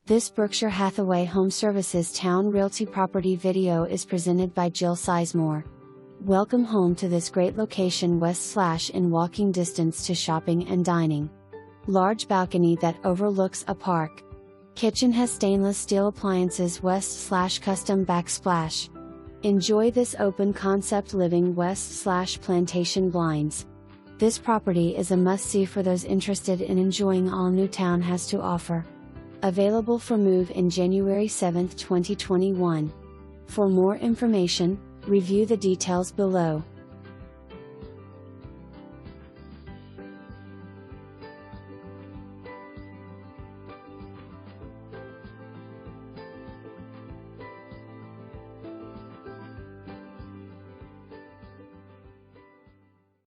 This Berkshire Hathaway HomeServices Towne Realty property video is presented by Jill Sizemore. Welcome home to this great location west/in walking distance to shopping and dining. Large balcony that overlooks a park. Kitchen has stainless steel appliances west/custom backsplash. Enjoy this open concept living west/plantation blinds. This property is a must-see for those interested in enjoying all new Towne has to offer. Available for move in January 7, 2021. For more information, review the details below.